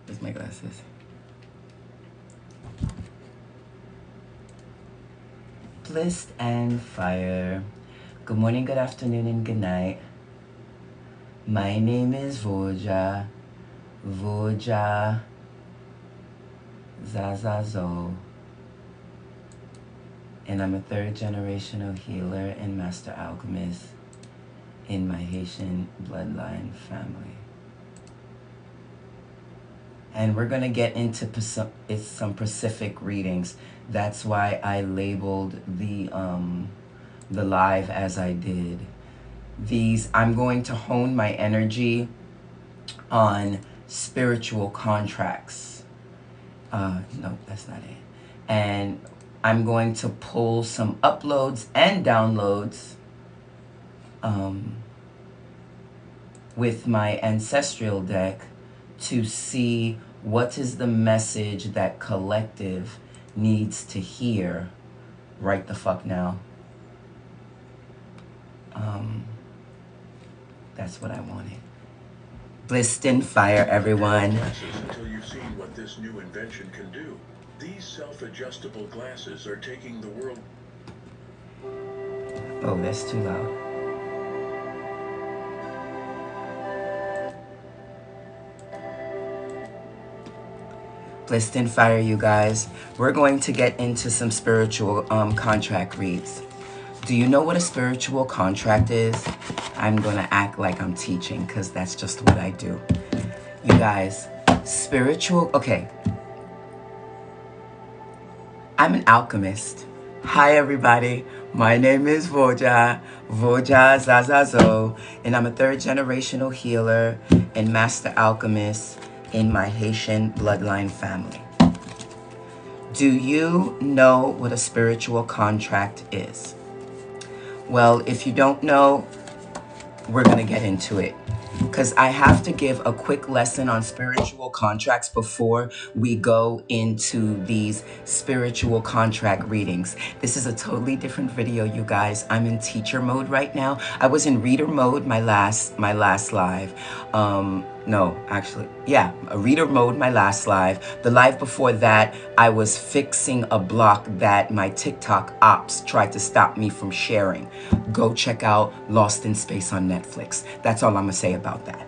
Where's my glasses? Bliss and fire. Good morning, good afternoon, and good night. My name is Voja. Voja Zazazo. And I'm a third generational healer and master alchemist in my Haitian bloodline family. And we're gonna get into some Pacific readings. That's why I labeled the live as I did. I'm going to hone my energy on spiritual contracts. No, that's not it. And I'm going to pull some uploads and downloads with my ancestral deck to see what is the message that collective needs to hear right the fuck now. That's what I wanted. Blissed in fire, everyone. Until you've seen what this new invention can do. These self-adjustable glasses are taking the world. Oh, that's too loud. Blissed in fire, you guys. We're going to get into some spiritual contract reads. Do you know what a spiritual contract is? I'm gonna act like I'm teaching because that's just what I do. You guys, okay. I'm an alchemist. Hi everybody, my name is Voja Zazazo, and I'm a third generational healer and master alchemist in my Haitian bloodline family. Do you know what a spiritual contract is? Well, if you don't know, we're going to get into it. Because I have to give a quick lesson on spiritual contracts before we go into these spiritual contract readings. This is a totally different video, you guys. I'm in teacher mode right now. I was in reader mode my last live. A reader mode my last live. The live before that, I was fixing a block that my TikTok ops tried to stop me from sharing. Go check out Lost in Space on Netflix. That's all I'm gonna say about that.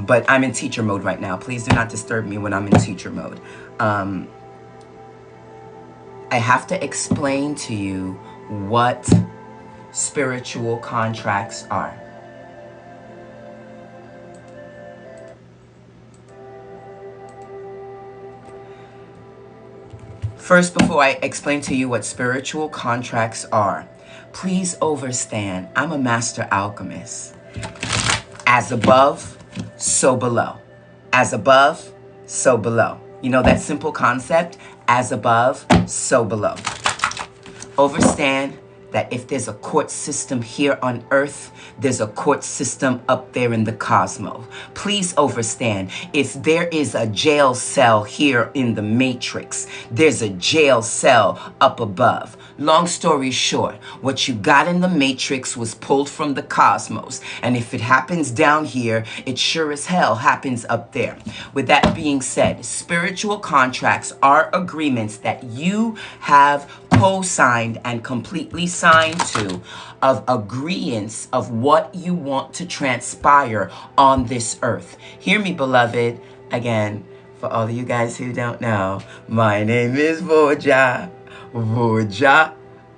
But I'm in teacher mode right now. Please do not disturb me when I'm in teacher mode. I have to explain to you what spiritual contracts are. First, before I explain to you what spiritual contracts are, please understand, I'm a master alchemist. As above, so below. As above, so below. You know that simple concept? As above, so below. Understand that if there's a court system here on earth, there's a court system up there in the cosmos. Please understand, if there is a jail cell here in the matrix, there's a jail cell up above. Long story short, what you got in the matrix was pulled from the cosmos. And if it happens down here, it sure as hell happens up there. With that being said, spiritual contracts are agreements that you have co-signed and completely signed to, of agreeance of what you want to transpire on this earth. Hear me, beloved. Again, for all of you guys who don't know, my name is Voja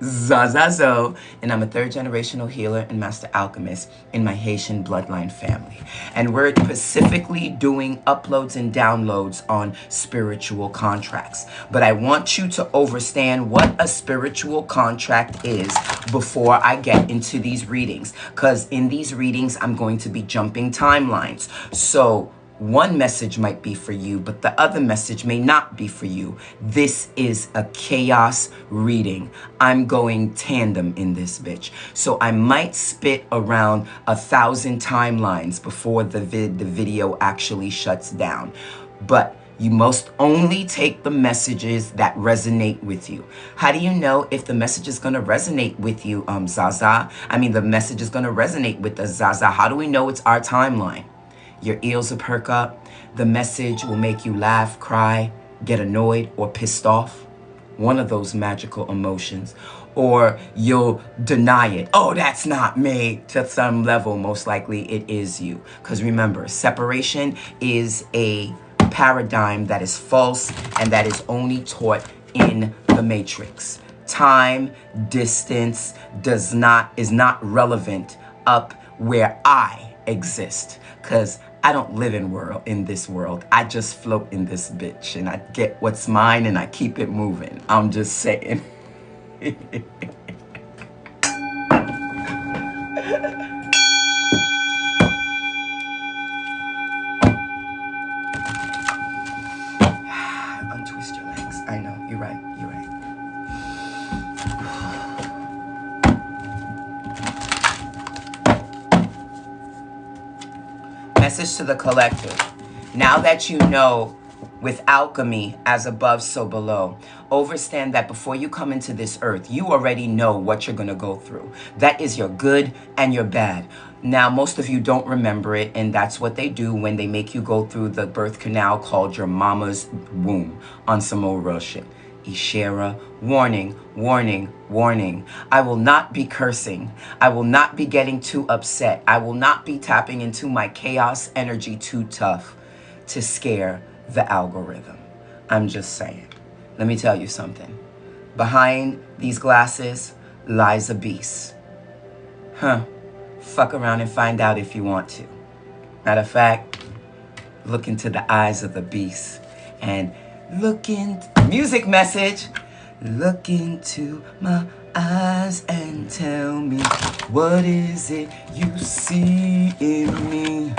Zazazo, and I'm a third generational healer and master alchemist in my Haitian bloodline family. And we're specifically doing uploads and downloads on spiritual contracts. But I want you to understand what a spiritual contract is before I get into these readings. Because in these readings, I'm going to be jumping timelines. So one message might be for you, but the other message may not be for you. This is a chaos reading. I'm going tandem in this bitch. So I might spit around 1,000 timelines before the video actually shuts down. But you must only take the messages that resonate with you. How do you know if the message is going to resonate with you, Zaza? I mean, the message is going to resonate with the Zaza. How do we know it's our timeline? Your ears will perk up. The message will make you laugh, cry, get annoyed, or pissed off. One of those magical emotions. Or you'll deny it. Oh, that's not me. To some level, most likely it is you. Because remember, separation is a paradigm that is false and that is only taught in the Matrix. Time, distance is not relevant up where I exist. Because I don't live in this world. I just float in this bitch and I get what's mine and I keep it moving. I'm just saying. Untwist your legs. I know, you're right, you're right. Message to the collective. Now that you know with alchemy, as above, so below, understand that before you come into this earth, you already know what you're going to go through. That is your good and your bad. Now, most of you don't remember it, and that's what they do when they make you go through the birth canal called your mama's womb on some old real shit. Ishera, warning, warning, warning. I will not be cursing. I will not be getting too upset. I will not be tapping into my chaos energy too tough to scare the algorithm. I'm just saying. Let me tell you something. Behind these glasses lies a beast. Fuck around and find out if you want to. Matter of fact, look into the eyes of the beast and look into music message. Look into my eyes and tell me, what is it you see in me?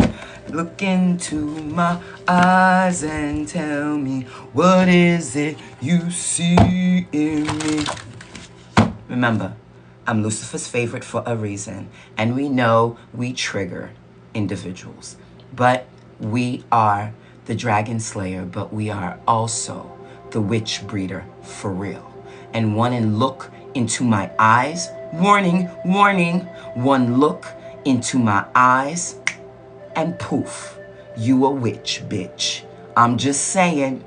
Look into my eyes and tell me, what is it you see in me? Remember, I'm Lucifer's favorite for a reason, and we know we trigger individuals. But we are the dragon slayer, but we are also the witch breeder for real. And one look into my eyes, warning, warning, one look into my eyes, and poof, you a witch, bitch. I'm just saying.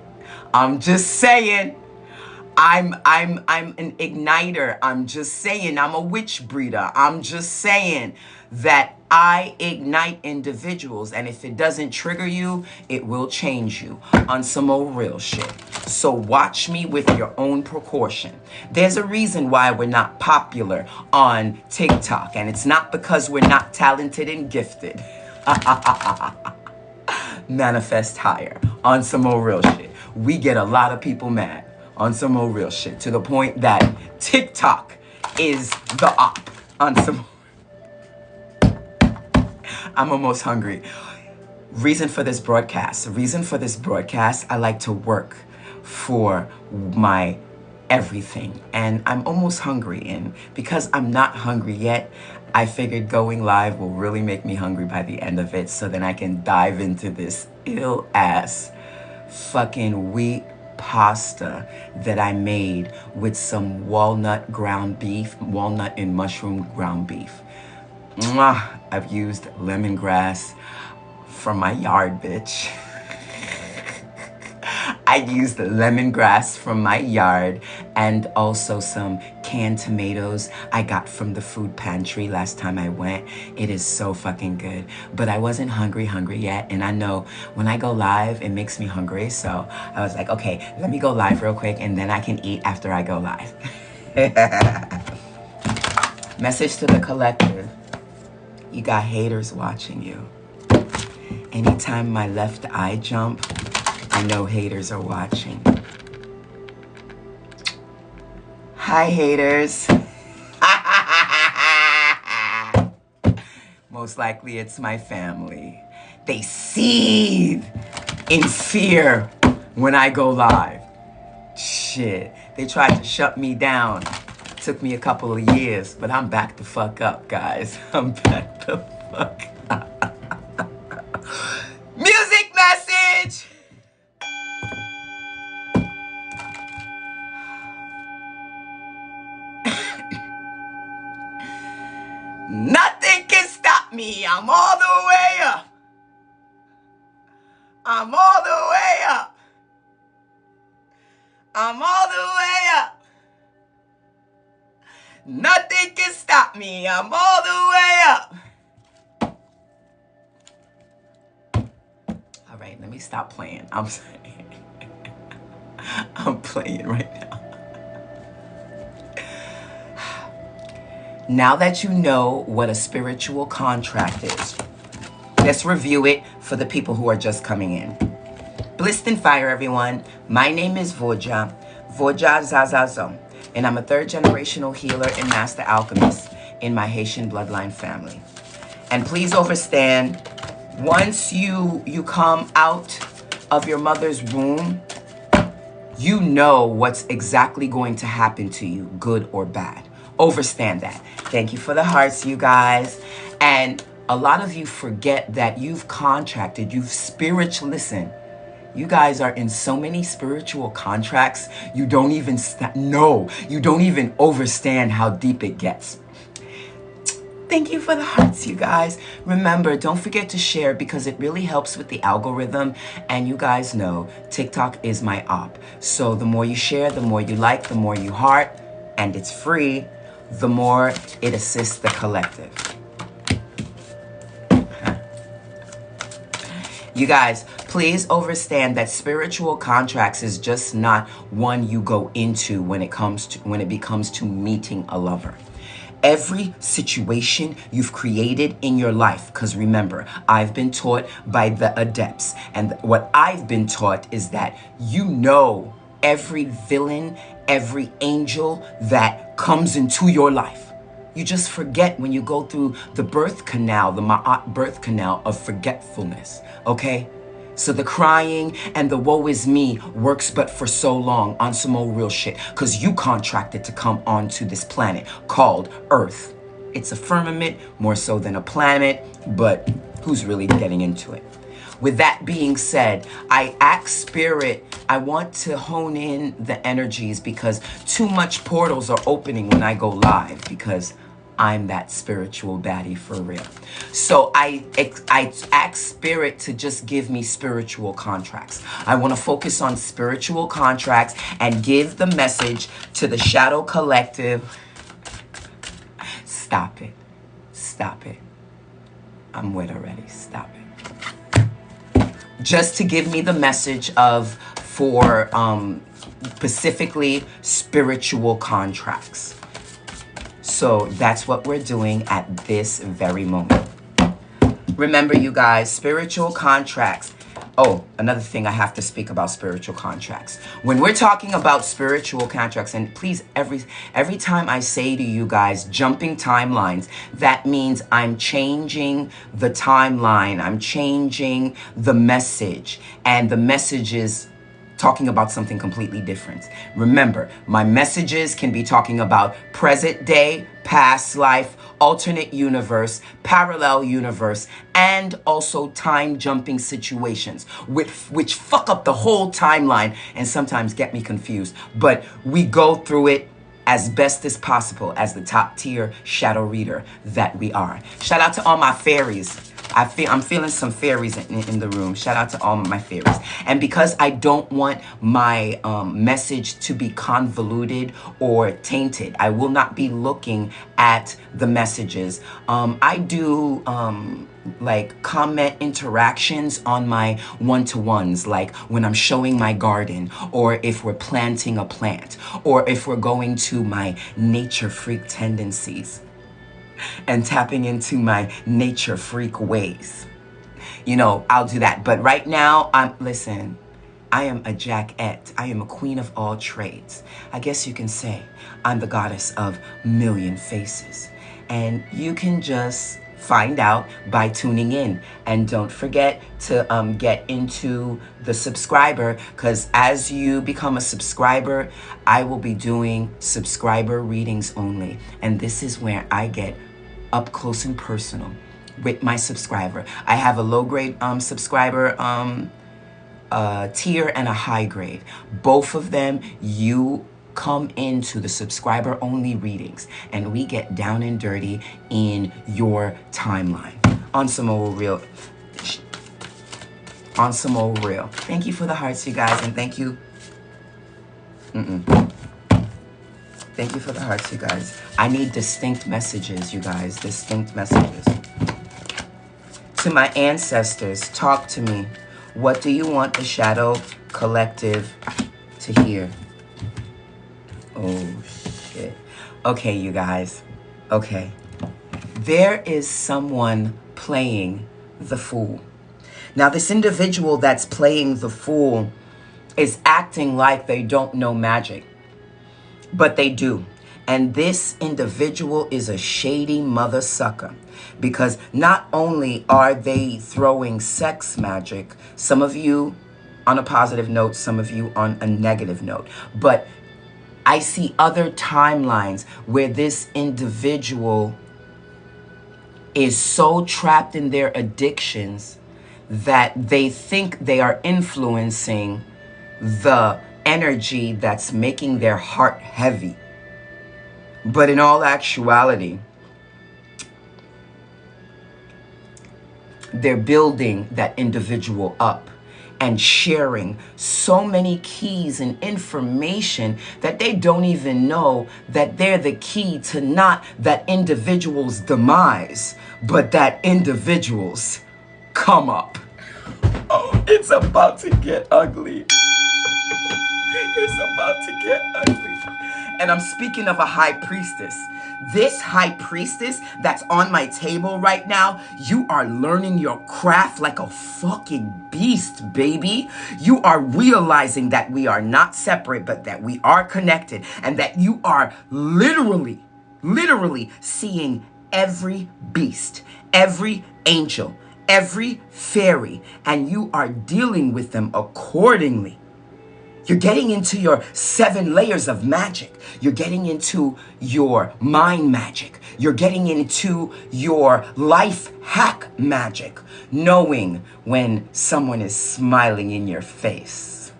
I'm just saying. I'm an igniter. I'm just saying I'm a witch breeder. I'm just saying that I ignite individuals, and if it doesn't trigger you, it will change you on some old real shit. So watch me with your own precaution. There's a reason why we're not popular on TikTok, and it's not because we're not talented and gifted. Manifest higher on some old real shit. We get a lot of people mad on some old real shit to the point that TikTok is the op on some. I'm almost hungry. Reason for this broadcast, I like to work for my everything, and I'm almost hungry, and because I'm not hungry yet, I figured going live will really make me hungry by the end of it, so then I can dive into this ill ass fucking wheat pasta that I made with some walnut and mushroom ground beef. Mwah! I've used lemongrass from my yard, bitch. I used lemongrass from my yard and also some canned tomatoes I got from the food pantry last time I went. It is so fucking good. But I wasn't hungry yet, and I know when I go live, it makes me hungry. So I was like, okay, let me go live real quick and then I can eat after I go live. Message to the collective. You got haters watching you. Anytime my left eye jump, I know haters are watching. Hi, haters. Most likely it's my family. They seethe in fear when I go live. Shit, they tried to shut me down. Took me a couple of years, but I'm back the fuck up, guys. I'm back the fuck up. Music message! Nothing can stop me. I'm all the way up. all the way up. I'm all the way up. Nothing can stop me. I'm all the way up. All right, let me stop playing. I'm playing right now. Now that you know what a spiritual contract is, let's review it for the people who are just coming in. Blissed and fire, everyone. My name is Voja Zazazo, and I'm a third generational healer and master alchemist in my Haitian bloodline family. And please understand, once you come out of your mother's womb, you know what's exactly going to happen to you, good or bad. Understand that. Thank you for the hearts, you guys. And a lot of you forget that you've contracted, listen, you guys are in so many spiritual contracts, you don't even you don't even understand how deep it gets. Thank you for the hearts, you guys. Remember, don't forget to share because it really helps with the algorithm. And you guys know TikTok is my op. So the more you share, the more you like, the more you heart, and it's free, the more it assists the collective. You guys, please understand that spiritual contracts is just not one you go into when it becomes to meeting a lover. Every situation you've created in your life, because remember, I've been taught by the adepts, and what I've been taught is that you know every villain, every angel that comes into your life. You just forget when you go through the birth canal, the Ma'at birth canal of forgetfulness, okay? So the crying and the woe is me works but for so long on some old real shit, because you contracted to come onto this planet called Earth. It's a firmament more so than a planet, but who's really getting into it? With that being said, I ask Spirit, I want to hone in the energies because too much portals are opening when I go live because I'm that spiritual baddie for real. So I ask Spirit to just give me spiritual contracts. I want to focus on spiritual contracts and give the message to the Shadow Collective. Stop it. Stop it. I'm wet already. Stop it. Just to give me the message for specifically spiritual contracts. So that's what we're doing at this very moment. Remember, you guys, spiritual contracts. Oh, another thing I have to speak about spiritual contracts. When we're talking about spiritual contracts, and please, every time I say to you guys, jumping timelines, that means I'm changing the timeline. I'm changing the message. And the message is talking about something completely different. Remember, my messages can be talking about present day, past life, alternate universe, parallel universe, and also time jumping situations, which fuck up the whole timeline and sometimes get me confused. But we go through it as best as possible as the top tier shadow reader that we are. Shout out to all my fairies. I'm feeling some fairies in the room. Shout out to all my fairies. And because I don't want my message to be convoluted or tainted, I will not be looking at the messages. I do like comment interactions on my one-to-ones, like when I'm showing my garden, or if we're planting a plant, or if we're going to my nature freak tendencies and tapping into my nature freak ways. You know, I'll do that. But right now, I am a Jackette. I am a queen of all trades. I guess you can say I'm the goddess of million faces. And you can just find out by tuning in. And don't forget to get into the subscriber, because as you become a subscriber, I will be doing subscriber readings only. And this is where I get up close and personal with my subscriber. I have a low grade subscriber tier and a high grade. Both of them, you come into the subscriber only readings and we get down and dirty in your timeline on some old real on some old real. Thank you for the hearts, you guys, and thank you. Thank you for the hearts, you guys. I need distinct messages, you guys. Distinct messages. To my ancestors, talk to me. What do you want the Shadow Collective to hear? Oh, shit. Okay, you guys. Okay. There is someone playing the fool. Now, this individual that's playing the fool is acting like they don't know magic, but they do. And this individual is a shady mother sucker, because not only are they throwing sex magic, some of you on a positive note, some of you on a negative note, but I see other timelines where this individual is so trapped in their addictions that they think they are influencing the energy that's making their heart heavy. But in all actuality, they're building that individual up and sharing so many keys and information that they don't even know that they're the key to not that individual's demise, but that individual's come up. Oh, it's about to get ugly. It's about to get ugly. And I'm speaking of a high priestess. This high priestess that's on my table right now, you are learning your craft like a fucking beast, baby. You are realizing that we are not separate, but that we are connected, and that you are literally seeing every beast, every angel, every fairy, and you are dealing with them accordingly. You're getting into your 7 layers of magic. You're getting into your mind magic. You're getting into your life hack magic, knowing when someone is smiling in your face.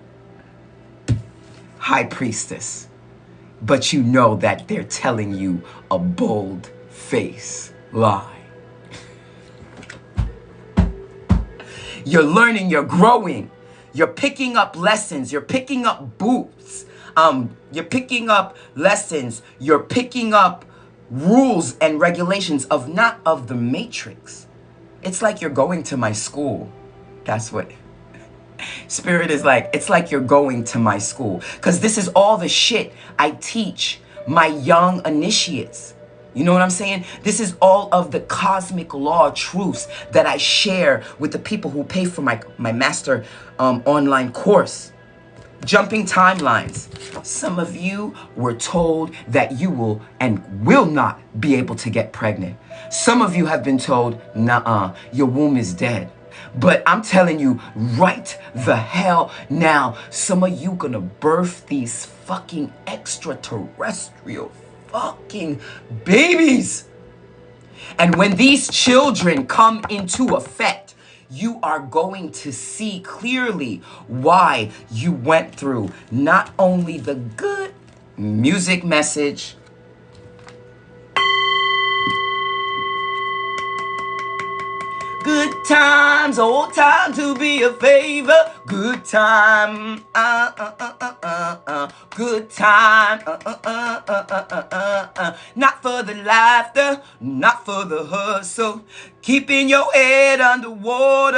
High priestess. But you know that they're telling you a bold face lie. You're learning, you're growing. You're picking up lessons. You're picking up boots. You're picking up lessons. You're picking up rules and regulations of not of the matrix. It's like you're going to my school. That's what Spirit is like. It's like you're going to my school. Because this is all the shit I teach my young initiates. You know what I'm saying? This is all of the cosmic law truths that I share with the people who pay for my master online course. Jumping timelines. Some of you were told that you will and will not be able to get pregnant. Some of you have been told, nah, your womb is dead. But I'm telling you right the hell now, some of you gonna birth these fucking extraterrestrial fucking babies. And when these children come into effect, you are going to see clearly why you went through not only the good music message, good times, old time to be a favor. Good time, good time, not for the laughter, not for the hustle. Keeping your head underwater,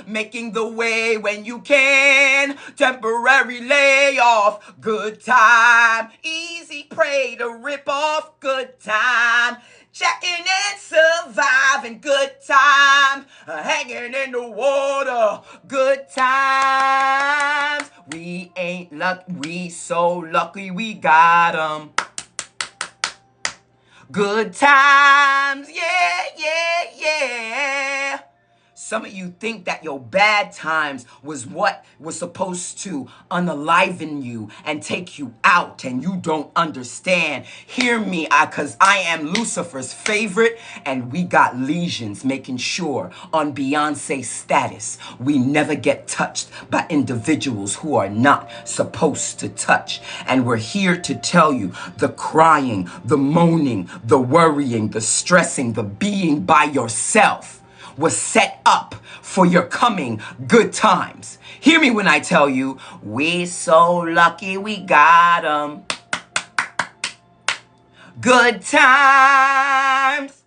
making the way when you can. Temporary layoff, good time. Easy prey to rip off, good time. Checking and surviving, good time. Hanging in the water, good times. We ain't lucky, we so lucky we got 'em. Good times, yeah, yeah, yeah. Some of you think that your bad times was what was supposed to unaliven you and take you out, and you don't understand. Hear me, because I am Lucifer's favorite, and we got legions making sure on Beyonce's status we never get touched by individuals who are not supposed to touch. And we're here to tell you the crying, the moaning, the worrying, the stressing, the being by yourself was set up for your coming good times. Hear me when I tell you, we so lucky we got 'em. Good times.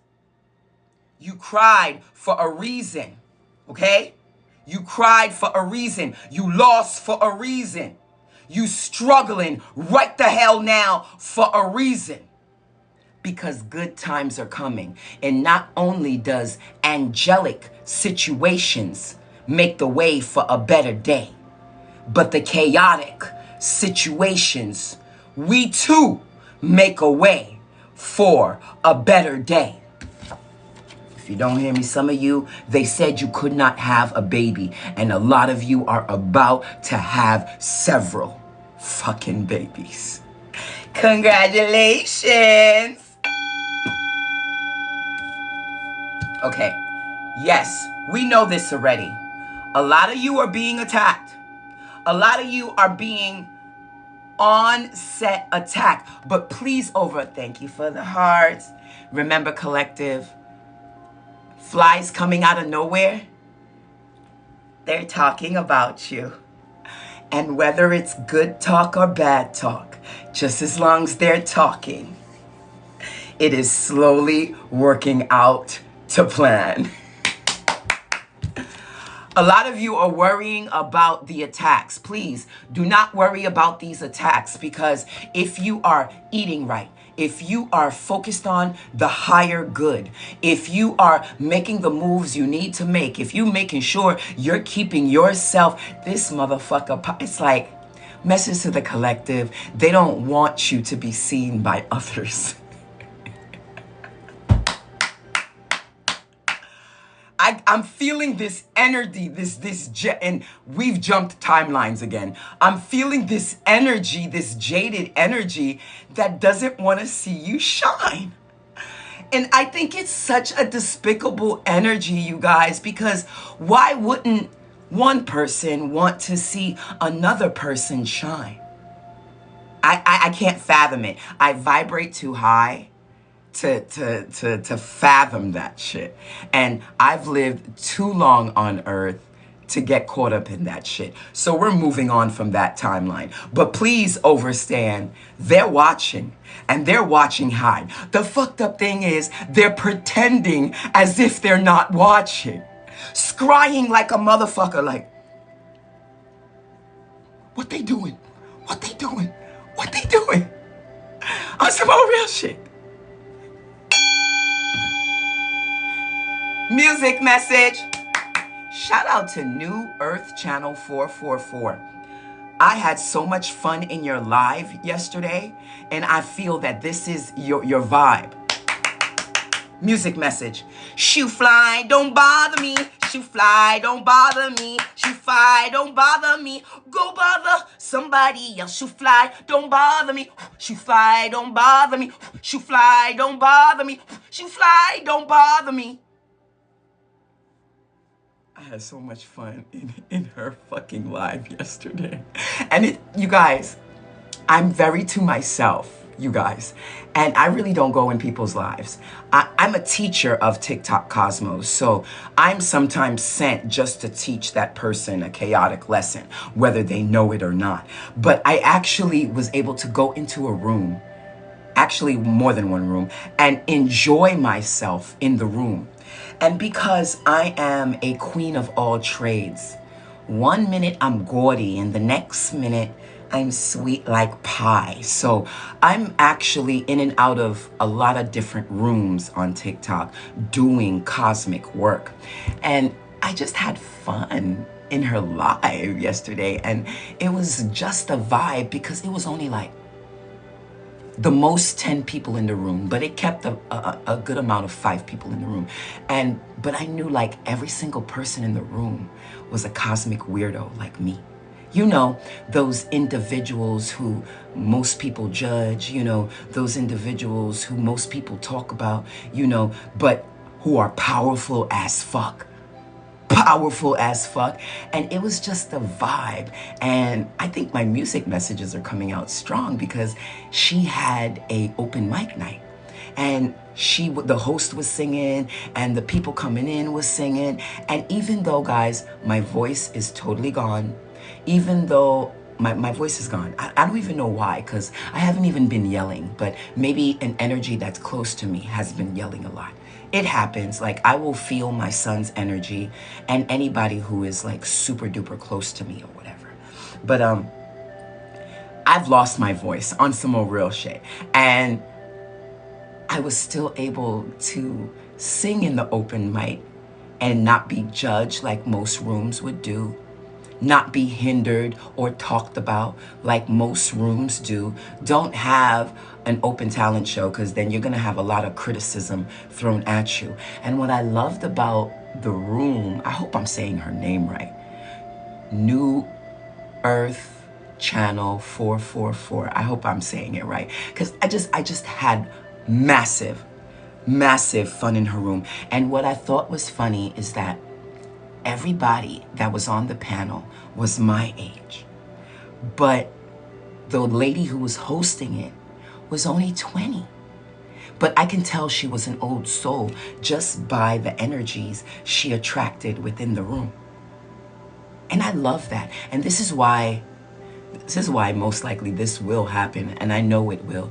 You cried for a reason, okay? You cried for a reason. You lost for a reason. You struggling right the hell now for a reason. Because good times are coming. And not only does angelic situations make the way for a better day, but the chaotic situations, we too make a way for a better day. If you don't hear me, some of you, they said you could not have a baby. And a lot of you are about to have several fucking babies. Congratulations. Okay, yes, we know this already. A lot of you are being attacked. A lot of you are being on-set attacked. But please thank you for the hearts. Remember, collective, flies coming out of nowhere, they're talking about you. And whether it's good talk or bad talk, just as long as they're talking, it is slowly working out to plan. A lot of you are worrying about the attacks. Please do not worry about these attacks, because if you are eating right, if you are focused on the higher good, if you are making the moves you need to make, if you making sure you're keeping yourself, this motherfucker, it's like, message to the collective, they don't want you to be seen by others. I'm feeling this energy, and we've jumped timelines again. I'm feeling this energy, this jaded energy that doesn't want to see you shine. And I think it's such a despicable energy, you guys, because why wouldn't one person want to see another person shine? I can't fathom it. I vibrate too high to fathom that shit. And I've lived too long on earth to get caught up in that shit. So we're moving on from that timeline. But please understand, they're watching, and they're watching high. The fucked up thing is they're pretending as if they're not watching. Scrying like a motherfucker, like, what they doing? What they doing? What they doing? On some old real shit. Music message. Shout out to New Earth Channel 444. I had so much fun in your live yesterday, and I feel that this is your vibe. Music message. Shoe fly, don't bother me. Shoe fly, don't bother me. Shoe fly, don't bother me. Go bother somebody else. Shoe fly, don't bother me. Shoe fly, don't bother me. Shoe fly, don't bother me. Shoe fly, don't bother me. I had so much fun in her fucking live yesterday. And you guys, I'm very to myself, you guys. And I really don't go in people's lives. I'm a teacher of TikTok Cosmos. So I'm sometimes sent just to teach that person a chaotic lesson, whether they know it or not. But I actually was able to go into a room, actually more than one room, and enjoy myself in the room. And because I am a queen of all trades, 1 minute I'm gaudy and the next minute I'm sweet like pie. So I'm actually in and out of a lot of different rooms on TikTok doing cosmic work. And I just had fun in her live yesterday. And it was just a vibe because it was only like the most 10 people in the room, but it kept a good amount of 5 people in the room. But I knew like every single person in the room was a cosmic weirdo like me. You know, those individuals who most people judge, you know, those individuals who most people talk about, you know, but who are powerful as fuck. Powerful as fuck. And it was just a vibe. And I think my music messages are coming out strong because she had a open mic night. and the host was singing, and the people coming in was singing. And even though, guys, my voice is totally gone, even though my voice is gone, I don't even know why, because I haven't even been yelling, but maybe an energy that's close to me has been yelling a lot. It happens. Like, I will feel my son's energy, and anybody who is like super duper close to me or whatever. But I've lost my voice on some more real shit, and I was still able to sing in the open mic and not be judged like most rooms would do, not be hindered or talked about like most rooms do. Don't have an open talent show, because then you're gonna have a lot of criticism thrown at you. And what I loved about the room, I hope I'm saying her name right, New Earth Channel 444. I hope I'm saying it right, because I just had massive fun in her room. And what I thought was funny is that everybody that was on the panel was my age, but the lady who was hosting it was only 20. But I can tell she was an old soul just by the energies she attracted within the room. And I love that. And this is why most likely this will happen, and I know it will.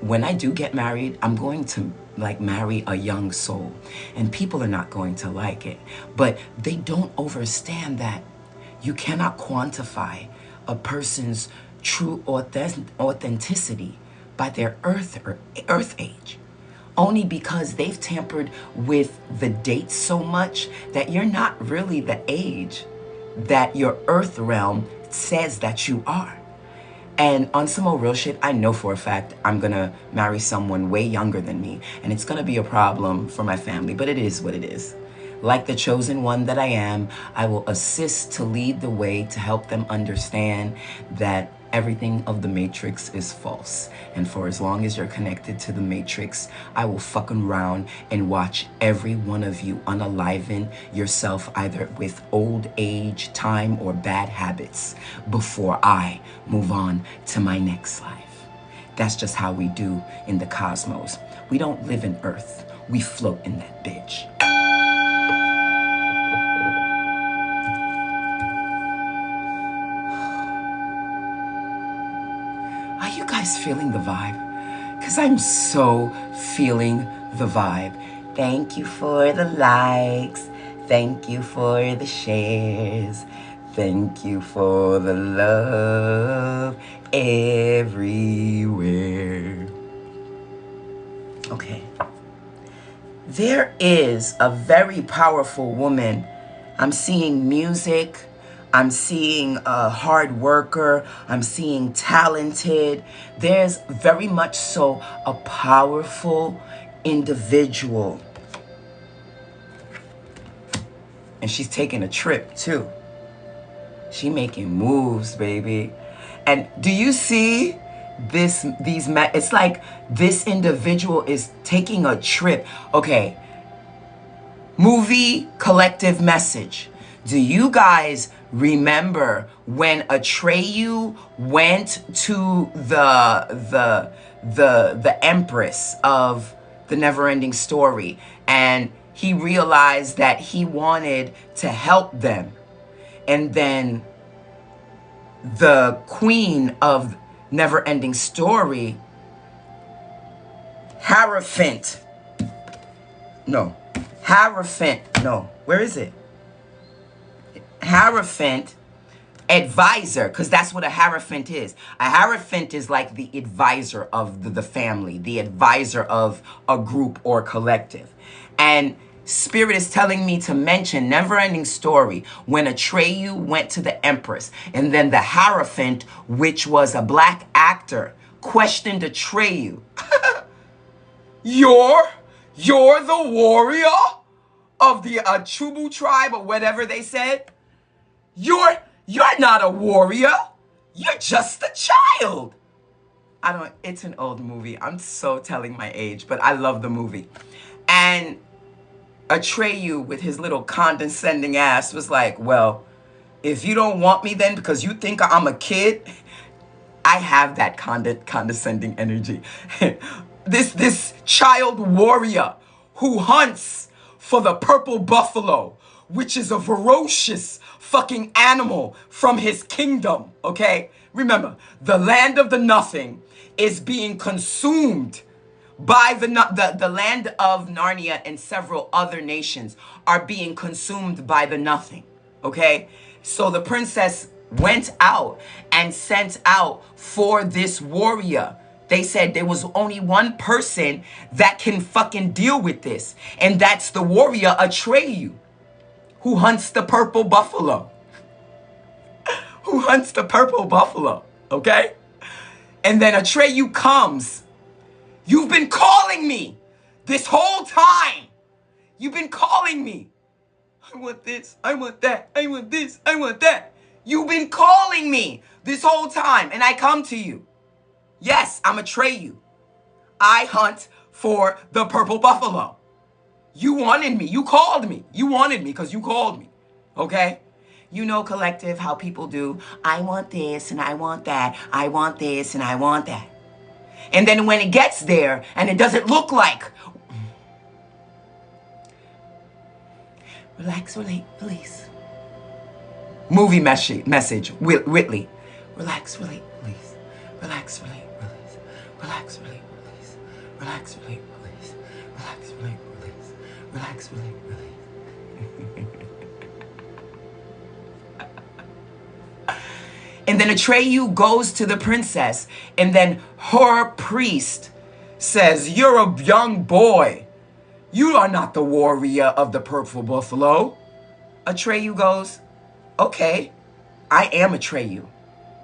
When I do get married, I'm going to like marry a young soul, and people are not going to like it, but they don't understand that you cannot quantify a person's true authenticity by their earth age, only because they've tampered with the dates so much that you're not really the age that your earth realm says that you are. And on some old real shit, I know for a fact I'm gonna marry someone way younger than me, and it's gonna be a problem for my family, but it is what it is. Like the chosen one that I am, I will assist to lead the way to help them understand that everything of the Matrix is false. And for as long as you're connected to the Matrix, I will fucking round and watch every one of you unaliven yourself either with old age, time, or bad habits before I move on to my next life. That's just how we do in the cosmos. We don't live in Earth. We float in that bitch. Are you guys feeling the vibe? Because I'm so feeling the vibe. Thank you for the likes. Thank you for the shares. Thank you for the love everywhere. Okay. There is a very powerful woman. I'm seeing music. I'm seeing a hard worker. I'm seeing talented. There's very much so a powerful individual. And she's taking a trip too. She making moves, baby. And do you see it's like this individual is taking a trip. Okay. Movie collective message. Do you guys remember when Atreyu went to the Empress of the Neverending Story, and he realized that he wanted to help them, and then the Queen of Neverending Story, Hierophant, where is it? Hierophant advisor, because that's what a Hierophant is. A Hierophant is like the advisor of the family, the advisor of a group or collective. And Spirit is telling me to mention Neverending Story, when Atreyu went to the Empress, and then the Hierophant, which was a black actor, questioned Atreyu. You're the warrior of the Achubu tribe, or whatever they said? You're not a warrior. You're just a child. It's an old movie. I'm so telling my age, but I love the movie. And Atreyu, with his little condescending ass, was like, well, if you don't want me then because you think I'm a kid, I have that condescending energy. this child warrior who hunts for the purple buffalo, which is a ferocious fucking animal from his kingdom, okay? Remember, the land of the nothing is being consumed by the land of Narnia, and several other nations are being consumed by the nothing, okay? So the princess went out and sent out for this warrior. They said there was only one person that can fucking deal with this, and that's the warrior Atreyu, who hunts the purple buffalo. Who hunts the purple buffalo, okay? And then Atreyu comes. You've been calling me this whole time. You've been calling me. I want this, I want that, I want this, I want that. You've been calling me this whole time, and I come to you. Yes, I'm Atreyu. I hunt for the purple buffalo. You wanted me. You called me. You wanted me because you called me. Okay? You know, collective, how people do. I want this and I want that. I want this and I want that. And then when it gets there and it doesn't look like... Relax, relate, release. Movie message, Whitley. Relax, relate, release. Relax, relate, release. Relax, relate, release. Relax, relate, release. Relax, relate, release. Relax, relate, release. And then Atreyu goes to the princess, and then her priest says, "You're a young boy. You are not the warrior of the purple buffalo." Atreyu goes, "Okay, I am Atreyu.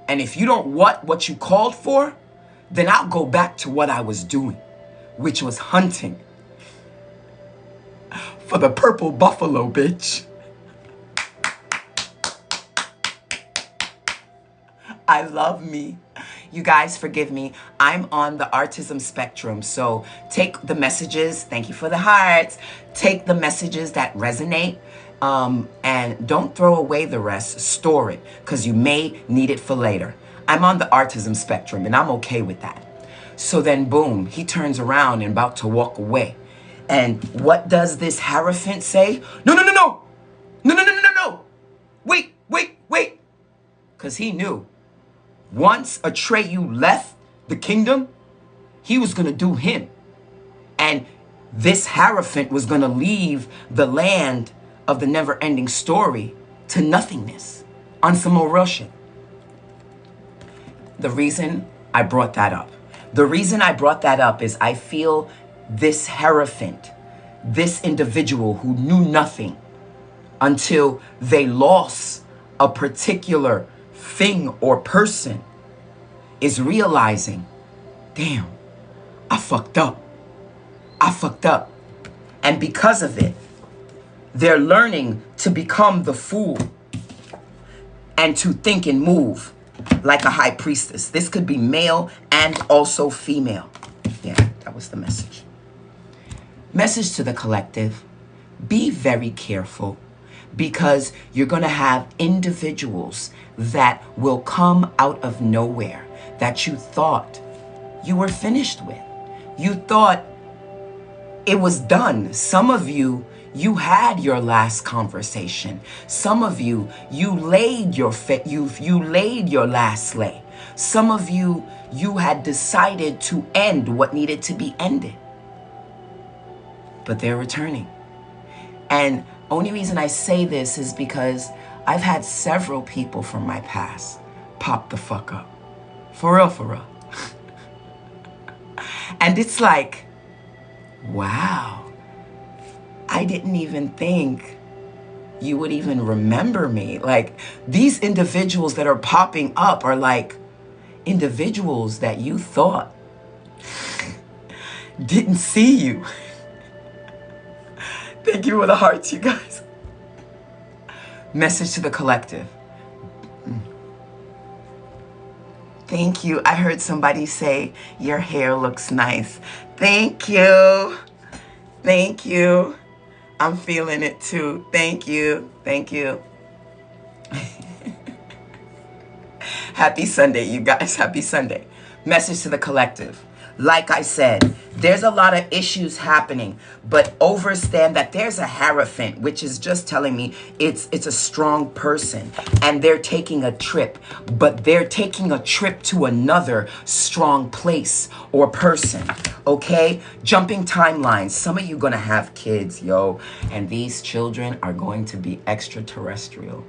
And if you don't want what you called for, then I'll go back to what I was doing, which was hunting for the purple buffalo, bitch." I love me. You guys, forgive me. I'm on the autism spectrum. So take the messages. Thank you for the hearts. Take the messages that resonate. And don't throw away the rest. Store it, because you may need it for later. I'm on the autism spectrum, and I'm okay with that. So then, boom, he turns around and about to walk away. And what does this Hierophant say? No, no, no, no. No, no, no, no, no, no. Wait, wait, wait. Because he knew. Once Atreyu left the kingdom, he was going to do him. And this Hierophant was going to leave the land of the never-ending story to nothingness on some more real shit. The reason I brought that up. The reason I brought that up is I feel this Hierophant, this individual who knew nothing until they lost a particular thing or person, is realizing, damn, I fucked up. I fucked up. And because of it, they're learning to become the fool and to think and move like a high priestess. This could be male and also female. Yeah, that was the message. Message to the collective. Be very careful, because you're going to have individuals that will come out of nowhere that you thought you were finished with. You thought it was done. Some of you, you had your last conversation. Some of you, you laid your you laid your last lay. Some of you, you had decided to end what needed to be ended. But they're returning. And only reason I say this is because I've had several people from my past pop the fuck up. For real, for real. And it's like, wow, I didn't even think you would even remember me. Like, these individuals that are popping up are like individuals that you thought didn't see you. Thank you for the hearts, you guys. Message to the collective. Thank you. I heard somebody say, your hair looks nice. Thank you. Thank you. I'm feeling it too. Thank you. Thank you. Happy Sunday, you guys. Happy Sunday. Message to the collective. Like I said, There's a lot of issues happening, but understand that there's a Hierophant, which is just telling me it's a strong person, and they're taking a trip, but they're taking a trip to another strong place or person. Okay, jumping timelines. Some of you gonna have kids, yo, and these children are going to be extraterrestrial.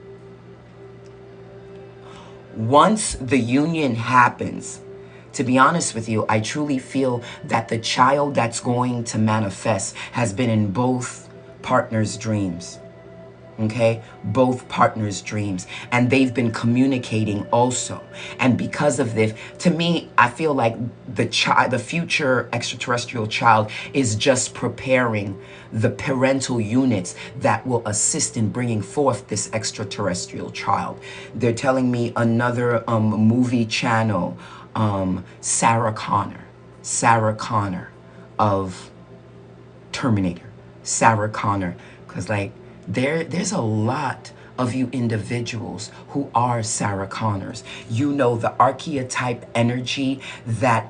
Once the union happens, to be honest with you, I truly feel that the child that's going to manifest has been in both partners' dreams. Okay, both partners' dreams, and they've been communicating also. And because of this, to me, I feel like the future extraterrestrial child is just preparing the parental units that will assist in bringing forth this extraterrestrial child. They're telling me another movie channel, Sarah Connor of Terminator, Sarah Connor, because like there's a lot of you individuals who are Sarah Connors. You know, the archetype energy that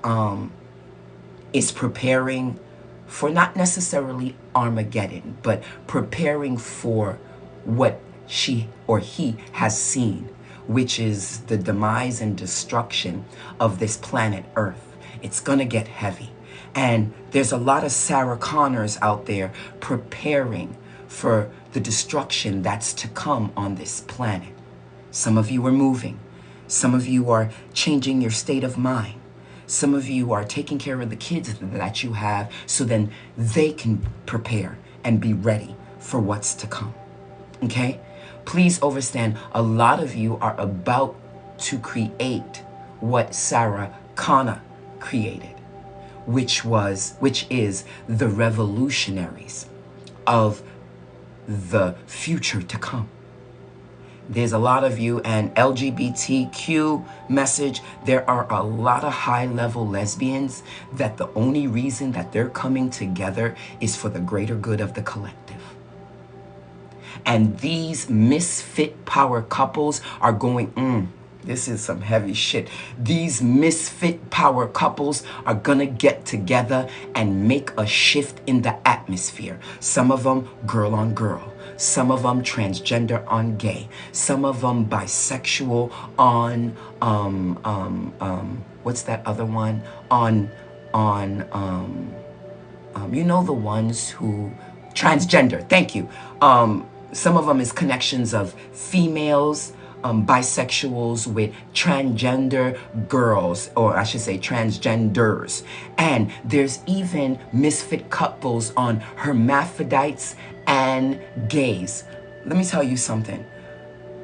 is preparing for not necessarily Armageddon, but preparing for what she or he has seen, which is the demise and destruction of this planet Earth. It's gonna get heavy. And there's a lot of Sarah Connors out there preparing for the destruction that's to come on this planet. Some of you are moving. Some of you are changing your state of mind. Some of you are taking care of the kids that you have so then they can prepare and be ready for what's to come. Okay? Please understand, a lot of you are about to create what Sarah Connor created, which is the revolutionaries of the future to come. There's a lot of you, and LGBTQ message, there are a lot of high-level lesbians that the only reason that they're coming together is for the greater good of the collective. And these misfit power couples are going, this is some heavy shit. These misfit power couples are gonna get together and make a shift in the atmosphere. Some of them girl on girl. Some of them transgender on gay. Some of them bisexual on, what's that other one? You know, the ones who, transgender, thank you. Some of them is connections of females, bisexuals with transgender girls, or I should say transgenders. And there's even misfit couples on hermaphrodites and gays. Let me tell you something.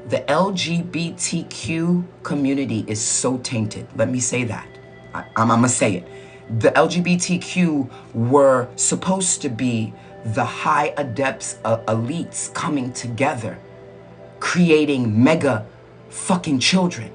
The LGBTQ community is so tainted. Let me say that. I'm gonna say it. The LGBTQ were supposed to be the high adepts, elites coming together, creating mega fucking children.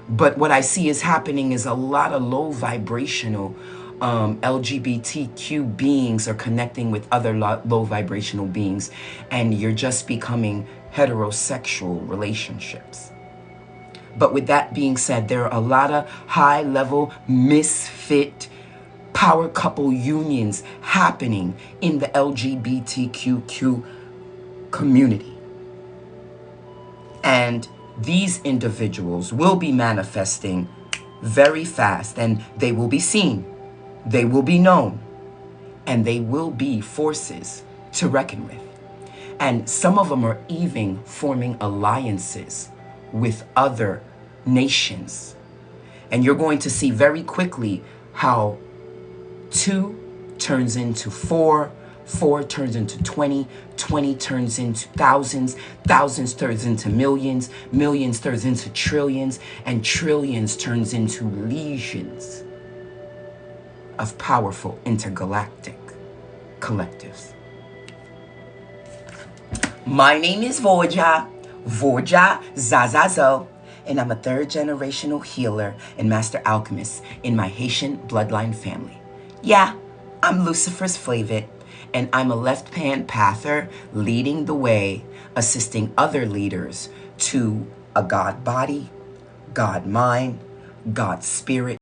But what I see is happening is a lot of low vibrational LGBTQ beings are connecting with other low vibrational beings, and you're just becoming heterosexual relationships. But with that being said, there are a lot of high level misfit power couple unions happening in the LGBTQ community. And these individuals will be manifesting very fast, and they will be seen, they will be known, and they will be forces to reckon with. And some of them are even forming alliances with other nations. And you're going to see very quickly how 2 turns into 4, 4 turns into 20, 20 turns into thousands, thousands turns into millions, millions turns into trillions, and trillions turns into legions of powerful intergalactic collectives. My name is Voja Zazazo, and I'm a 3rd generational healer and master alchemist in my Haitian bloodline family. Yeah, I'm Lucifer's Flavit, and I'm a left-hand pather leading the way, assisting other leaders to a God body, God mind, God spirit,